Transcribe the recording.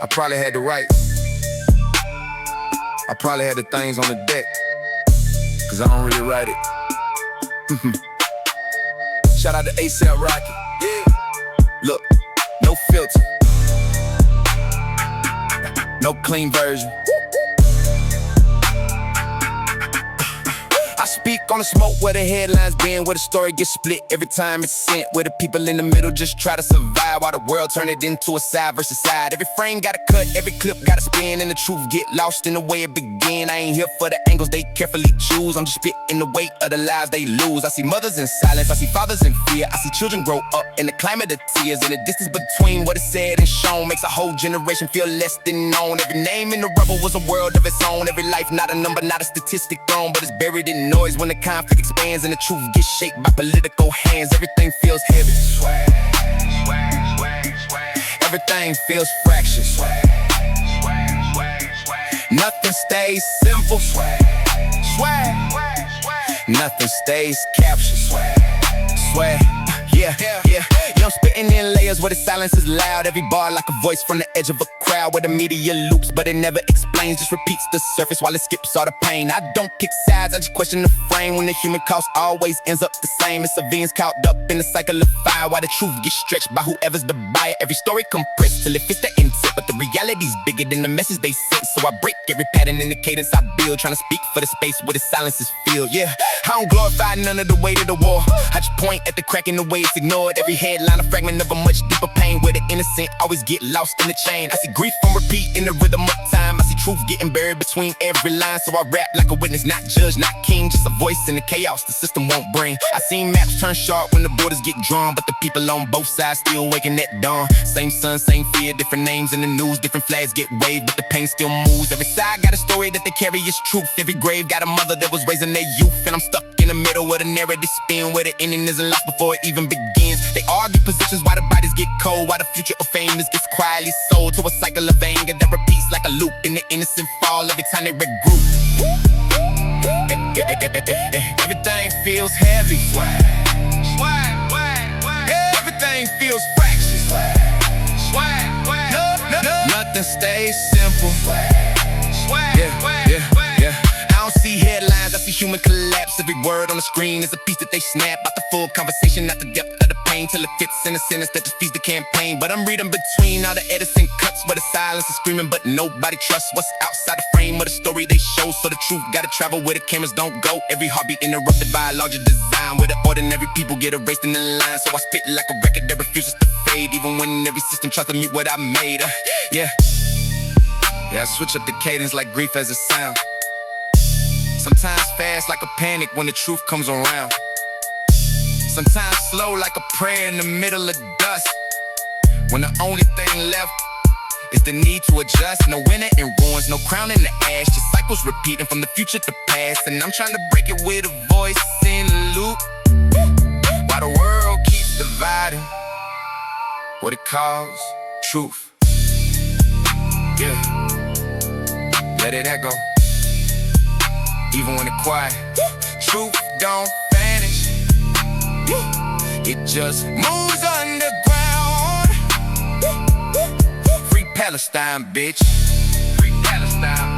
I probably had to write. I probably had the things on the deck, cause I don't really write it. Shout out to ASAP Rocky. Yeah. Look, no filter, no clean version. I speak on the smoke where the headlines been, where the story gets split every time it's sent, where the people in the middle just try to survive while the world turn it into a side versus side. Every frame got a cut, every clip got a spin, and the truth get lost in the way it began. I ain't here for the angles they carefully choose. I'm just spitting the weight of the lives they lose. I see mothers in silence, I see fathers in fear. I see children grow up in the climate of tears, and the distance between what is said and shown makes a whole generation feel less than known. Every name in the rubble was a world of its own. Every life not a number, not a statistic thrown, but it's buried in noise when the conflict expands and the truth gets shaped by political hands. Everything feels heavy. Everything feels fractious. Nothing stays simple. Nothing stays captured. Swag. Yeah. I'm spitting in layers where the silence is loud. Every bar like a voice from the edge of a crowd, where the media loops but it never explains, just repeats the surface while it skips all the pain. I don't pick sides, I just question the frame. When the human cost always ends up the same, it's civilians caught up in the cycle of fire, while the truth gets stretched by whoever's the buyer. Every story compressed till it fits the intent, but the reality's bigger than the message they sent. So I break every pattern in the cadence I build, trying to speak for the space where the silence is filled. Yeah, I don't glorify none of the weight of the war. I just point at the crack in the way it's ignored. Every headline a fragment of a much deeper pain, where the innocent always get lost in the chain. I see grief on repeat in the rhythm of time. I see truth getting buried between every line. So I rap like a witness, not judge, not king, just a voice in the chaos the system won't bring. I seen maps turn sharp when the borders get drawn, but the people on both sides still waking at dawn. Same sun, same fear, different names in the news, different flags get waved, but the pain still moves. Every side got a story that they carry is truth. Every grave got a mother that was raising their youth, and I'm stuck in the middle of the narrative spin, where the ending isn't lost before it even begins. They argue positions while the bodies get cold, while the future of famous gets quietly sold to a cycle of anger that repeats like a loop, and the innocent fall every time they regroup. Everything feels heavy. Everything feels fractious. Nothing stays simple. Yeah. I don't see headlines, I see human collapse. Every word on the screen is a piece that they snap out the full conversation, not the depth of the pain, till it fits in a sentence that defeats the campaign. But I'm reading between all the edits and cuts, where the silence is screaming, but nobody trusts what's outside the frame of the story they show. So the truth gotta travel where the cameras don't go. Every heartbeat interrupted by a larger design, where the ordinary people get erased in the line. So I spit like a record that refuses to fade, even when every system tries to mute what I made. Yeah, I switch up the cadence like grief as a sound. Sometimes fast like a panic when the truth comes around. Sometimes slow like a prayer in the middle of dust, when the only thing left is the need to adjust. No winner in ruins, no crown in the ash, just cycles repeating from the future to past. And I'm trying to break it with a voice in the loop, while the world keeps dividing what it calls truth. Yeah, let it echo, even when it's quiet. Truth don't vanish, it just moves underground. Free Palestine, bitch. Free Palestine.